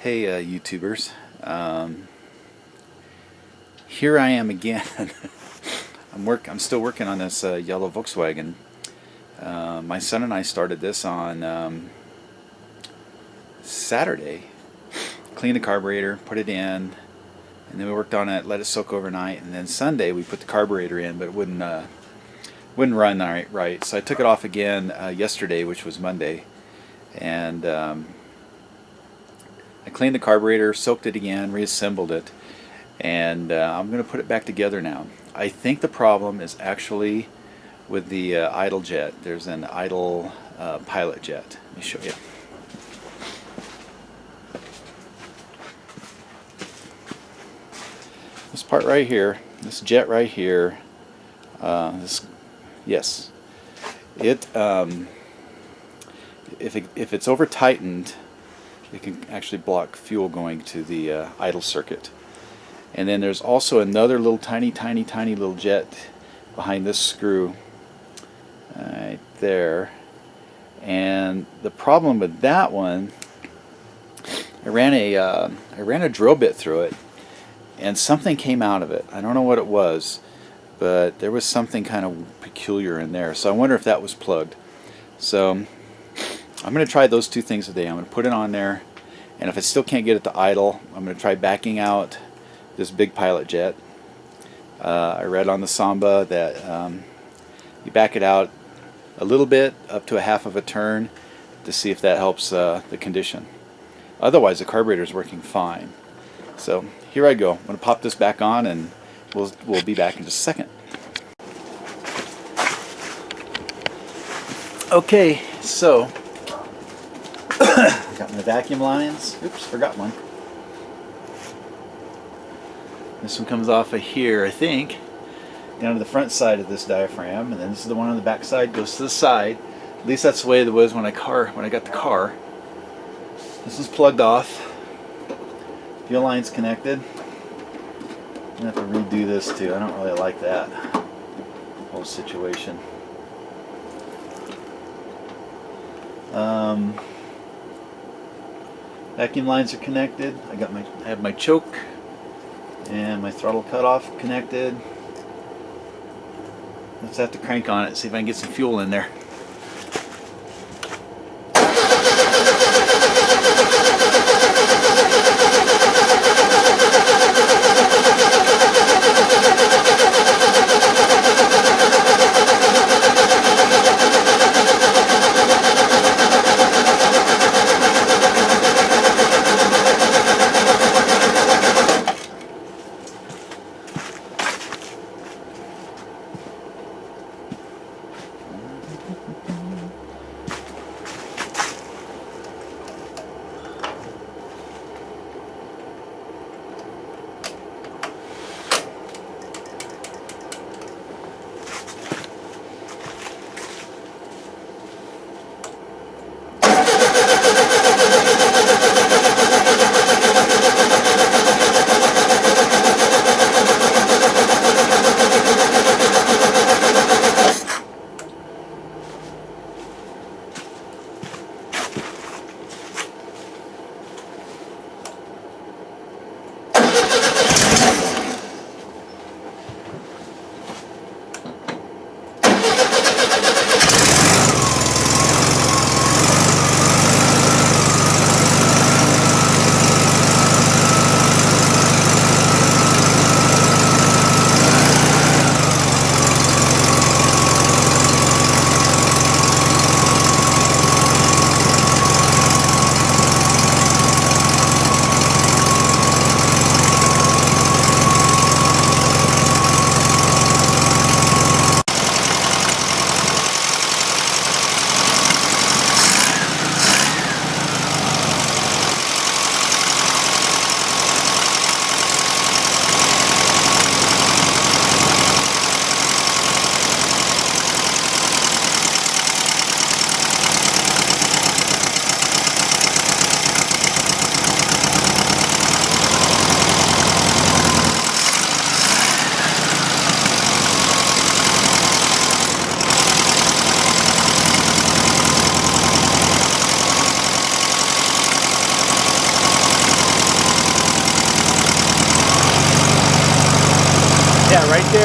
Hey YouTubers, here I am again. I'm still working on this yellow Volkswagen. My son and I started this on Saturday. Cleaned the carburetor, put it in, and then we worked on it, let it soak overnight, and then Sunday we put the carburetor in, but it wouldn't run right. So I took it off again yesterday, which was Monday, and I cleaned the carburetor, soaked it again, reassembled it, and I'm going to put it back together now. I think the problem is actually with the idle jet. There's an idle pilot jet. Let me show you. This part right here, this jet right here, yes, if it's over tightened, it can actually block fuel going to the idle circuit. And then there's also another little tiny little jet behind this screw right there. And the problem with that one, I ran a drill bit through it, and something came out of it. I don't know what it was, but there was something kind of peculiar in there. So I wonder if that was plugged. So I'm going to try those two things today. I'm going to put it on there, and if I still can't get it to idle, I'm going to try backing out this big pilot jet. I read on the Samba that you back it out a little bit, up to a half of a turn, to see if that helps the condition. Otherwise, the carburetor is working fine. So here I go. I'm going to pop this back on, and we'll be back in just a second. Okay, so got my vacuum lines. Oops, forgot one. This one comes off of here, I think, down to the front side of this diaphragm, and then this is the one on the back side, goes to the side. At least that's the way it was when I got the car. This is plugged off. Fuel line's connected. I'm gonna have to redo this too. I don't really like that whole situation. Vacuum lines are connected. I have my choke and my throttle cutoff connected. Let's have to crank on it, see if I can get some fuel in there.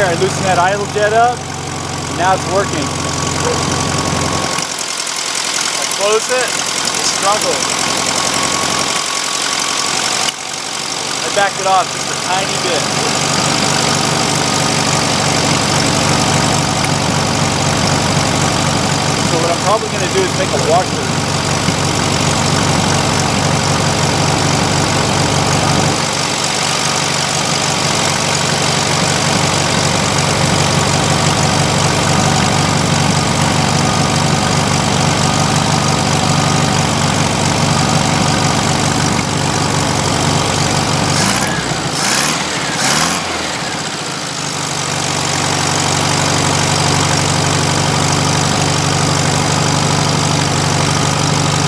there, I loosened that idle jet up, and now it's working. I close it, it struggles. I backed it off just a tiny bit. So what I'm probably going to do is make a washer.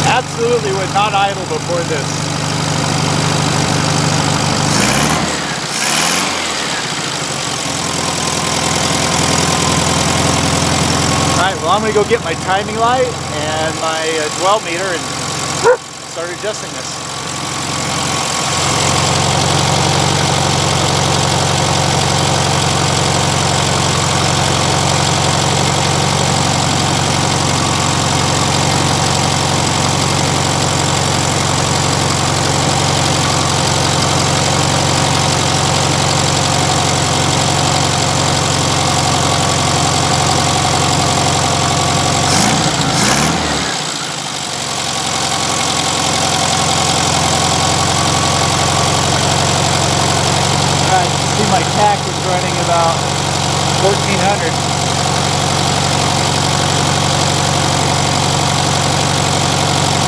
Absolutely was not idle before this. Alright, well I'm going to go get my timing light and my dwell meter and start adjusting this. My tack was running about 1400.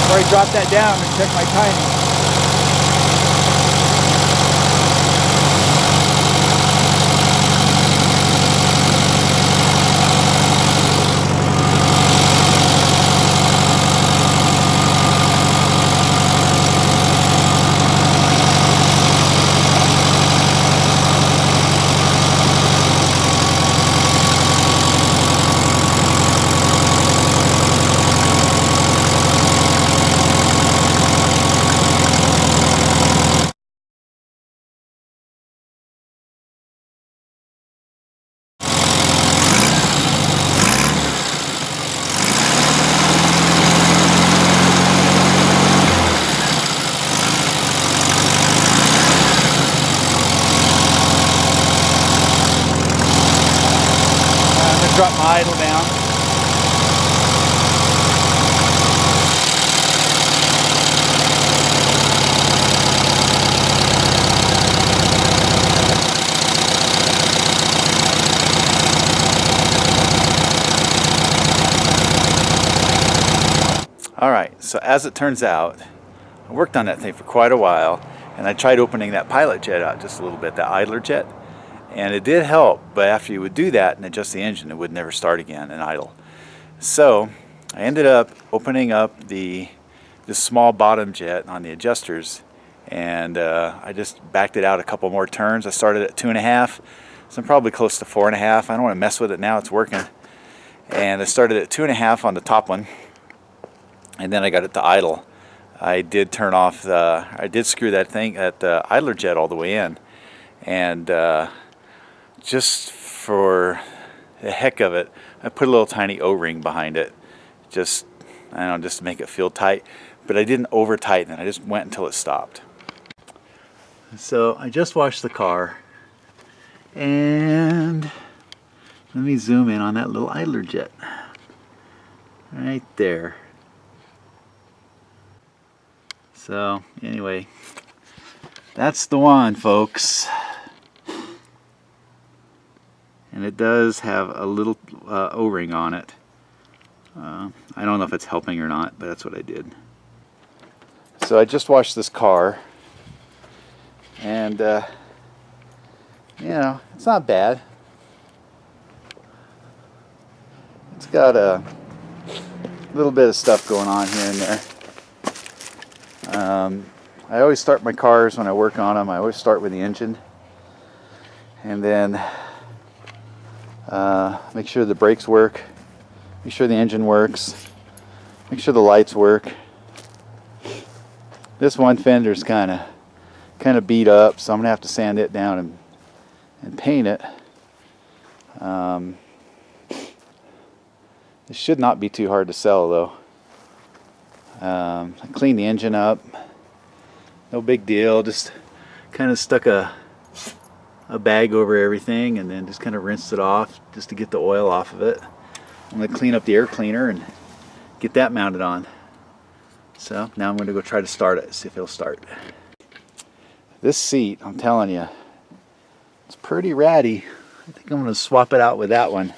Before I drop that down and check my timing. Drop my idle down. Alright, so as it turns out, I worked on that thing for quite a while, and I tried opening that pilot jet out just a little bit, that idler jet. And it did help, but after you would do that and adjust the engine, it would never start again and idle. So I ended up opening up this small bottom jet on the adjusters, and I just backed it out a couple more turns. I started at 2.5, so I'm probably close to 4.5. I don't want to mess with it now, it's working. And I started at 2.5 on the top one, and then I got it to idle. I did turn off I did screw that idler jet all the way in, and just for the heck of it, I put a little tiny O-ring behind it, just, I don't know, just to make it feel tight, but I didn't over tighten it. I just went until it stopped. So I just washed the car, and let me zoom in on that little idler jet right there. So anyway, that's the one, folks. And it does have a little O-ring on it. I don't know if it's helping or not, but that's what I did. So I just washed this car, and you know, it's not bad. It's got a little bit of stuff going on here and there. I always start my cars when I work on them. I always start with the engine, and then make sure the brakes work, make sure the engine works, make sure the lights work. This one fender's kind of beat up, so I'm gonna have to sand it down and paint it. It should not be too hard to sell though. I cleaned the engine up. No big deal. Just kind of stuck a bag over everything and then just kind of rinsed it off just to get the oil off of it. I'm going to clean up the air cleaner and get that mounted on. So now I'm going to go try to start it, see if it'll start. This seat, I'm telling you, it's pretty ratty. I think I'm going to swap it out with that one.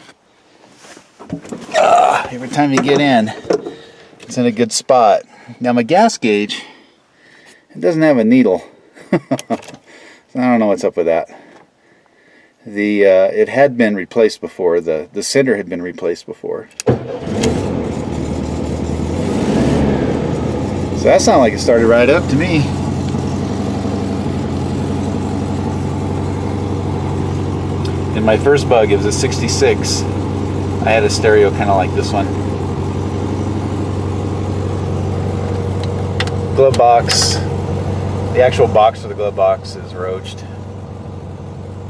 Every time you get in, it's in a good spot. Now my gas gauge, it doesn't have a needle. So I don't know what's up with that. It had been replaced before. The center had been replaced before. So that sounded like it started right up to me. In my first Bug, it was a 66. I had a stereo kind of like this one. Glove box. The actual box for the glove box is roached.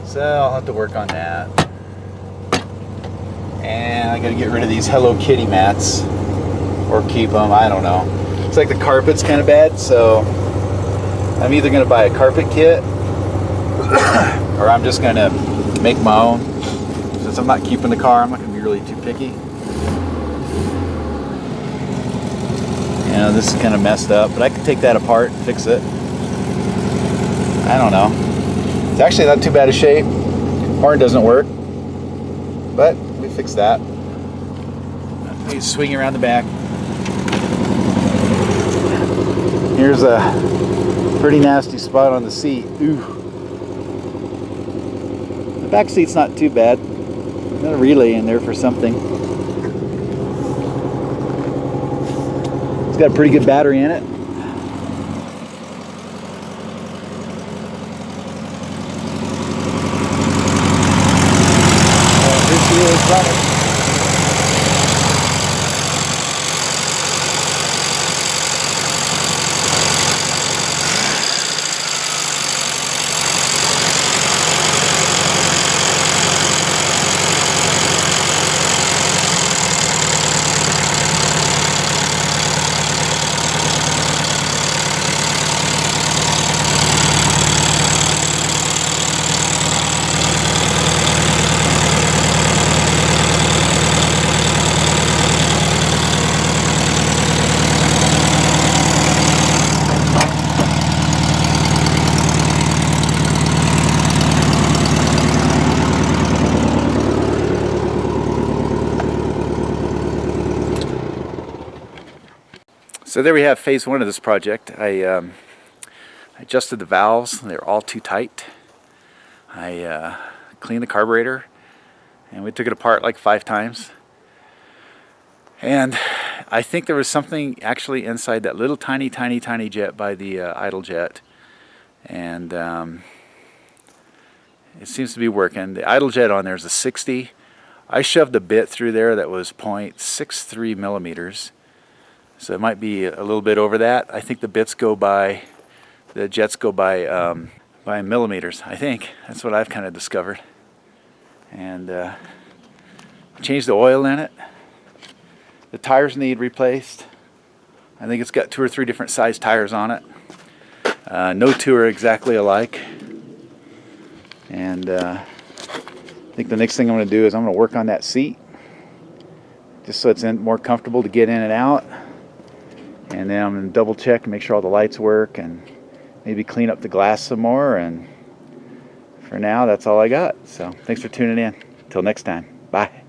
So I'll have to work on that. And I gotta get rid of these Hello Kitty mats. Or keep them, I don't know. It's like the carpet's kind of bad, so I'm either gonna buy a carpet kit or I'm just gonna make my own. Since I'm not keeping the car, I'm not gonna be really too picky. You know, this is kind of messed up, but I can take that apart and fix it. I don't know. It's actually not too bad a shape. Horn doesn't work, but we fixed that. He's swinging around the back. Here's a pretty nasty spot on the seat. Ooh. The back seat's not too bad. Got a relay in there for something. It's got a pretty good battery in it. Here she is running. So there we have phase one of this project. I adjusted the valves. They're all too tight. I cleaned the carburetor, and we took it apart like 5 times. And I think there was something actually inside that little tiny jet by the idle jet. And it seems to be working. The idle jet on there is a 60. I shoved a bit through there that was 0.63 millimeters. So it might be a little bit over that. I think the jets go by millimeters, I think. That's what I've kind of discovered. And changed the oil in it. The tires need replaced. I think it's got 2 or 3 different size tires on it. No 2 are exactly alike. And I think the next thing I'm going to do is I'm going to work on that seat, just so it's more comfortable to get in and out. And then I'm going to double check and make sure all the lights work and maybe clean up the glass some more. And for now, that's all I got. So thanks for tuning in. Until next time. Bye.